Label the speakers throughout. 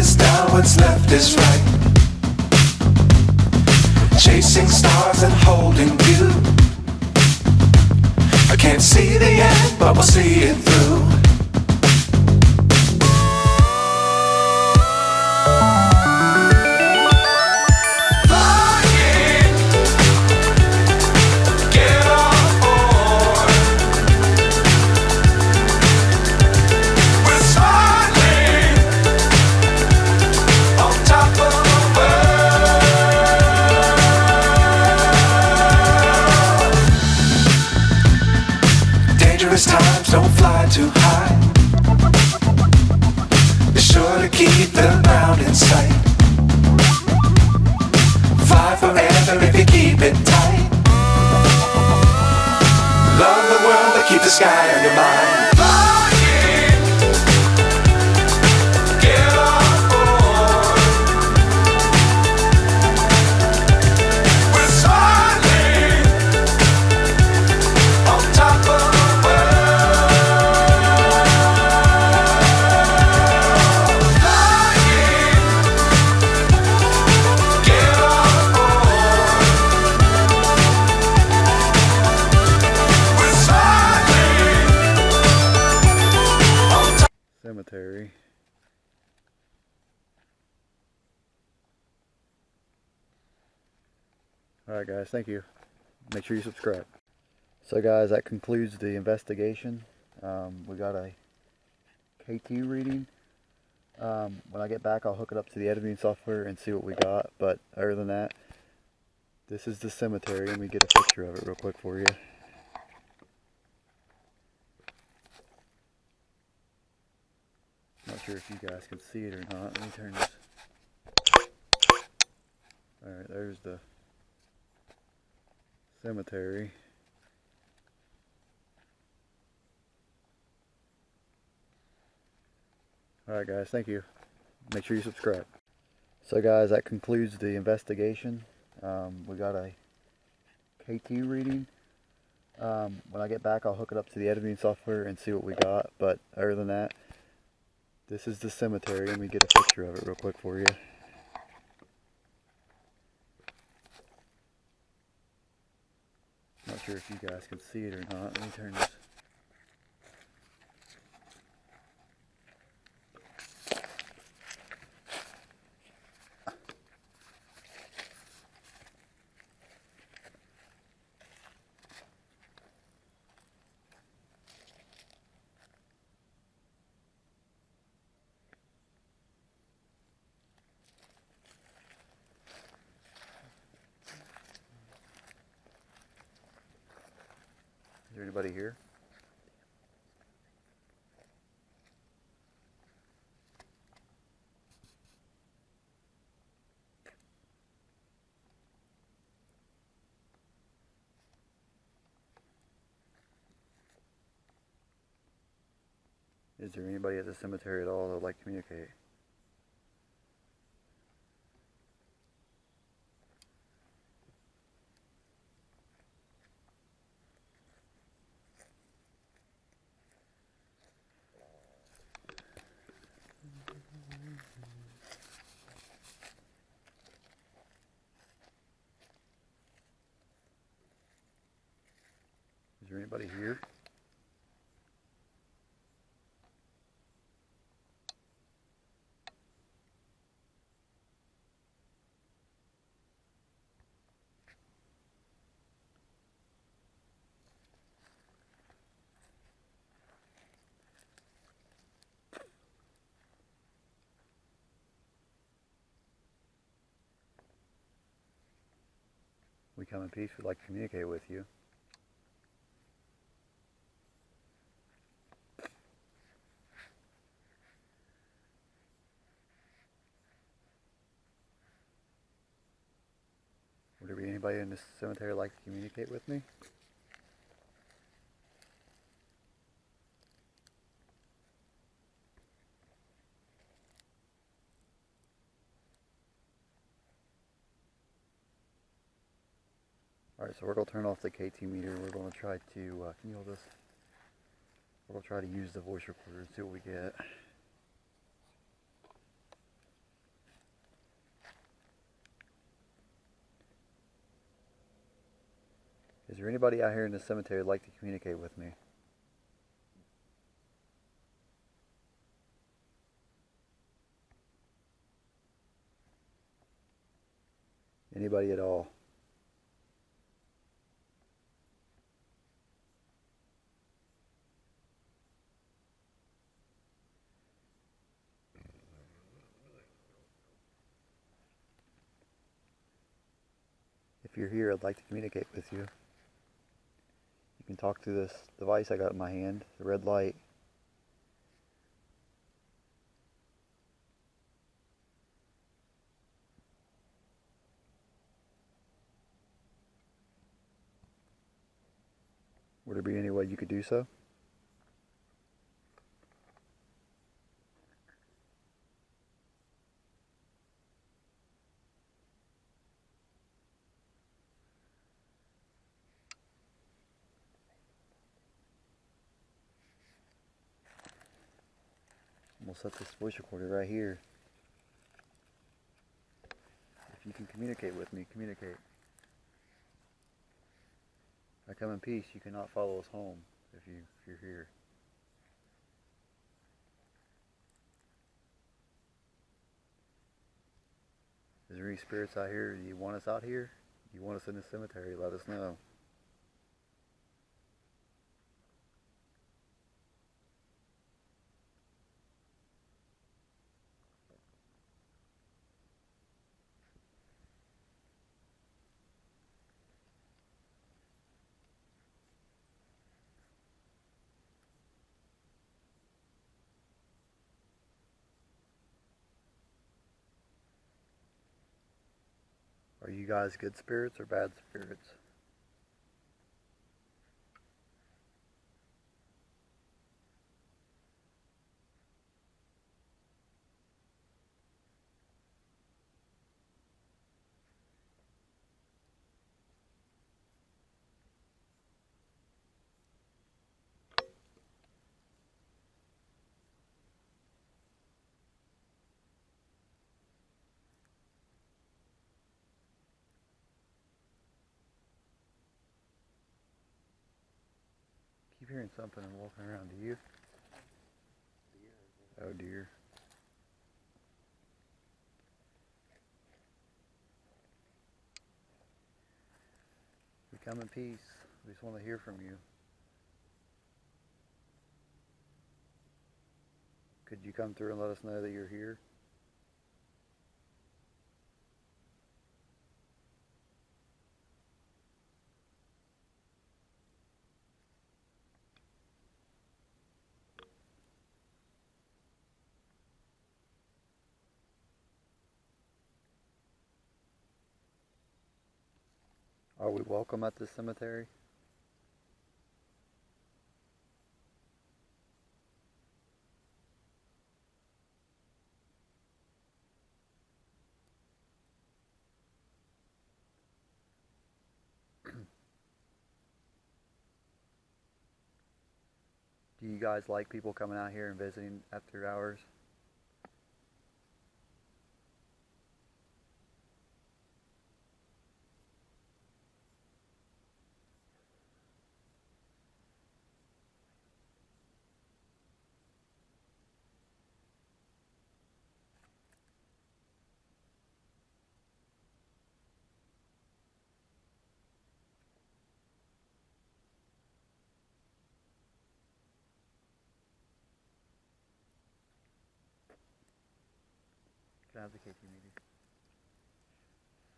Speaker 1: is down, what's left is right. Chasing stars and holding you. I can't see the end, but we'll see it through. Times don't fly too high. Be sure to keep the ground in sight. Fly forever if you keep it tight. Love the world but keep the sky on your mind.
Speaker 2: Cemetery. Alright guys, thank you. Make sure you subscribe. So guys, that concludes the investigation. We got a KT reading. When I get back, I'll hook it up to the editing software and see what we got. But other than that, this is the cemetery. Let me get a picture of it real quick for you. Not sure if you guys can see it or not. Let me turn this. Alright, there's the cemetery. Alright guys, thank you. Make sure you subscribe. So guys, that concludes the investigation. We got a KT reading. When I get back, I'll hook it up to the editing software and see what we got. But other than that, this is the cemetery. Let me get a picture of it real quick for you. Not sure if you guys can see it or not. Let me turn this. Is there anybody here? Is there anybody at the cemetery at all that would like to communicate? Is there anybody here? We come in peace. We'd like to communicate with you. Would there be anybody in this cemetery like to communicate with me? Alright, so we're going to turn off the KT meter. We're going to try to, can you hold this? We're going to try to use the voice recorder and see what we get. Is there anybody out here in the cemetery who'd like to communicate with me? Anybody at all? If you're here, I'd like to communicate with you. You can talk through this device I got in my hand, the red light. Would there be any way you could do so? We'll set this voice recorder right here. If you can communicate with me, communicate. I come in peace, you cannot follow us home if you're here. Is there any spirits out here? Do you want us out here? Do you want us in the cemetery? Let us know. Are you guys good spirits or bad spirits? Keep hearing something and walking around. Do you? Oh dear. We come in peace. We just want to hear from you. Could you come through and let us know that you're here? Are we welcome at this cemetery? Do you guys like people coming out here and visiting after hours? Can I have the KT meter?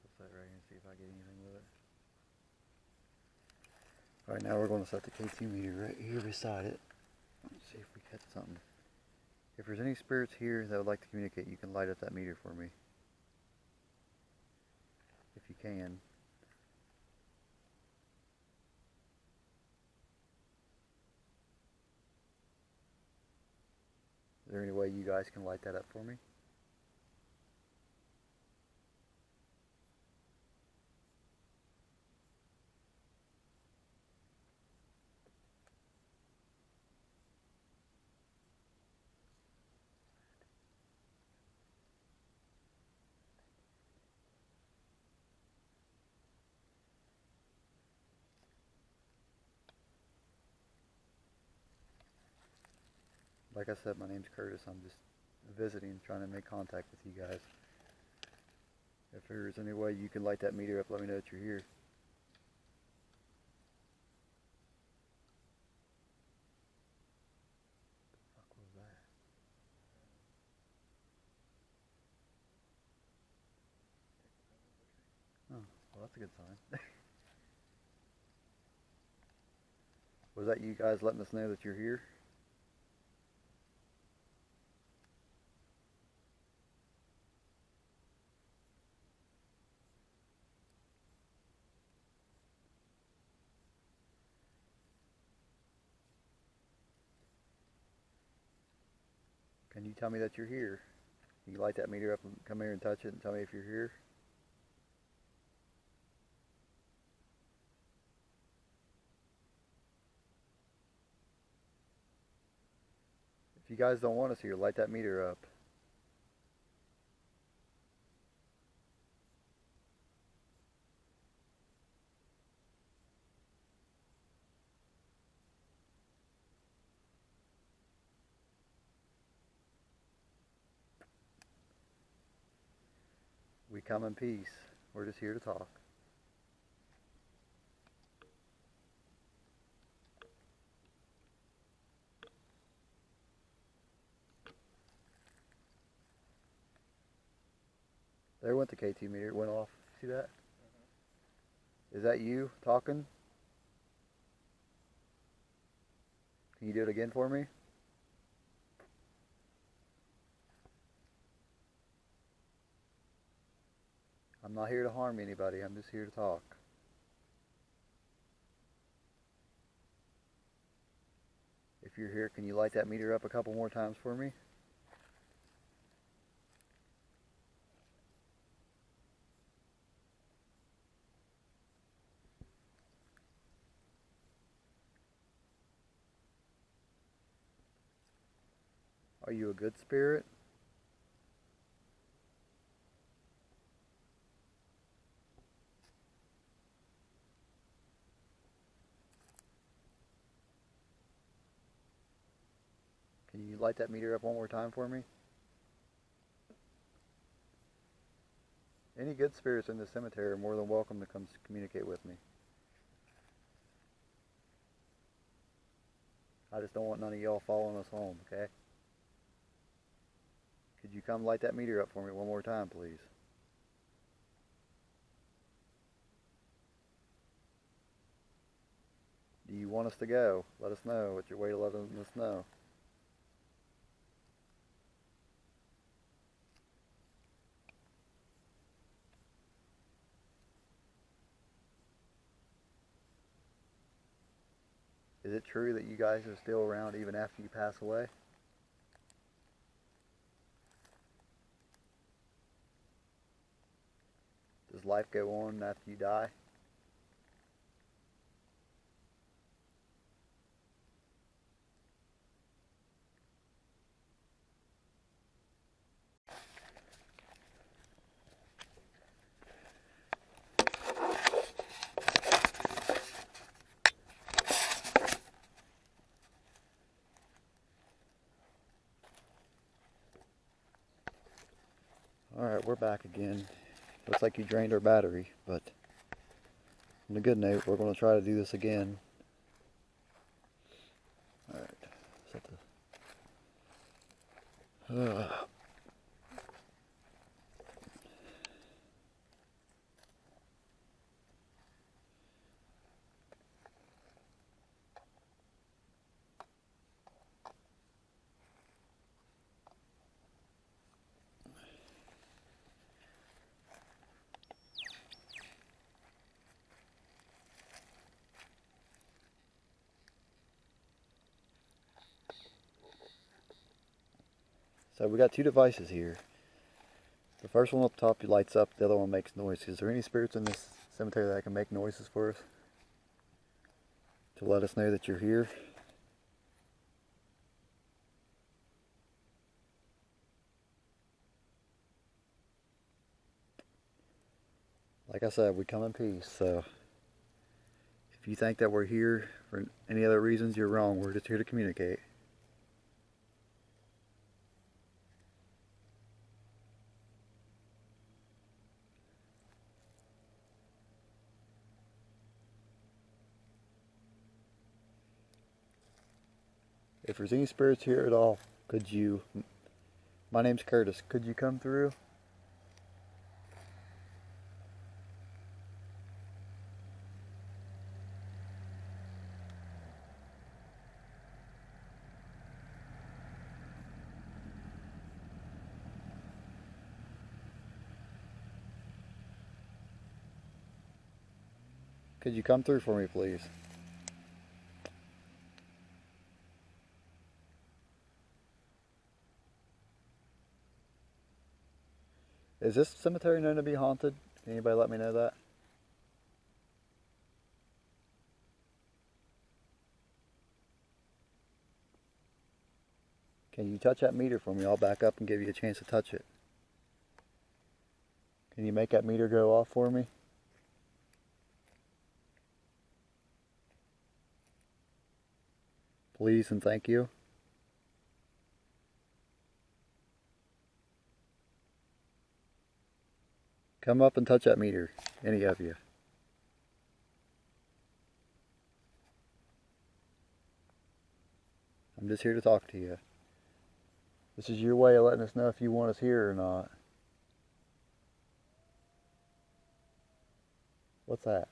Speaker 2: We'll set it right here and see if I get anything with it. Alright, now we're going to set the KT meter right here beside it. Let's see if we catch something. If there's any spirits here that would like to communicate, you can light up that meter for me. If you can. Is there any way you guys can light that up for me? like I said, my name's Curtis. I'm just visiting, trying to make contact with you guys. If there's any way you can light that meter up, let me know that you're here. What was that? Oh, well, that's a good sign. Was that you guys letting us know that you're here? Can you tell me that you're here? Can you light that meter up and come here and touch it and tell me if you're here? If you guys don't want us here, light that meter up. We come in peace. We're just here to talk. There went the KT meter. It went off. See that? Is that you talking? Can you do it again for me? I'm not here to harm anybody. I'm just here to talk. If you're here, can you light that meter up a couple more times for me? Are you a good spirit? Can you light that meter up one more time for me? Any good spirits in the cemetery are more than welcome to come communicate with me. I just don't want none of y'all following us home, okay? Could you come light that meter up for me one more time, please? Do you want us to go? Let us know. What's your way to letting us know? Is it true that you guys are still around even after you pass away? Does life go on after you die? Alright, we're back again. Looks like you drained our battery, but on a good note, we're going to try to do this again. Alright, set the... So we got two devices here. The first one up top lights up, the other one makes noise. Is there any spirits in this cemetery that can make noises for us? To let us know that you're here? Like I said, we come in peace, so if you think that we're here for any other reasons, you're wrong. We're just here to communicate. If there's any spirits here at all, could you... My name's Curtis. Could you come through? Could you come through for me, please? Is this cemetery known to be haunted? Can anybody let me know that? Can you touch that meter for me? I'll back up and give you a chance to touch it. Can you make that meter go off for me? Please and thank you. Come up and touch that meter, any of you. I'm just here to talk to you. This is your way of letting us know if you want us here or not. What's that?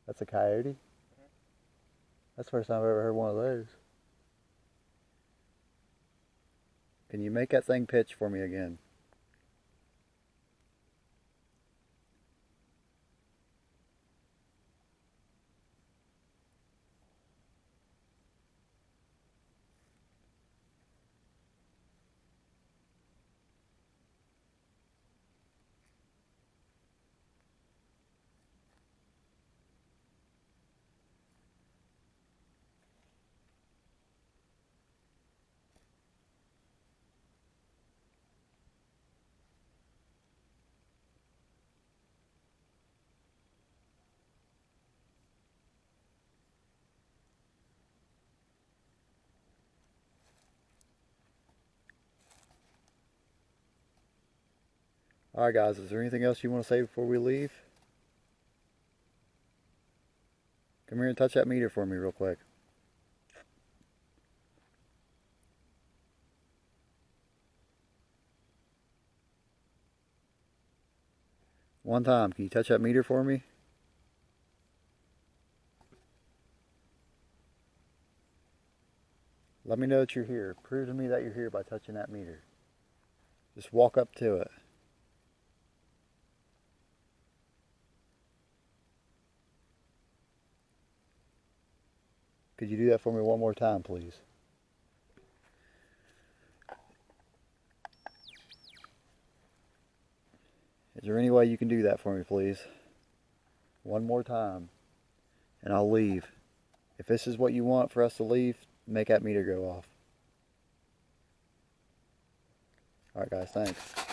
Speaker 2: That's a coyote? That's the first time I've ever heard one of those. Can you make that thing pitch for me again? Alright guys, is there anything else you want to say before we leave? Come here and touch that meter for me real quick. One time, can you touch that meter for me? Let me know that you're here. Prove to me that you're here by touching that meter. Just walk up to it. Could you do that for me one more time, please? Is there any way you can do that for me, please? One more time, and I'll leave. If this is what you want for us to leave, make that meter go off. Alright guys, thanks.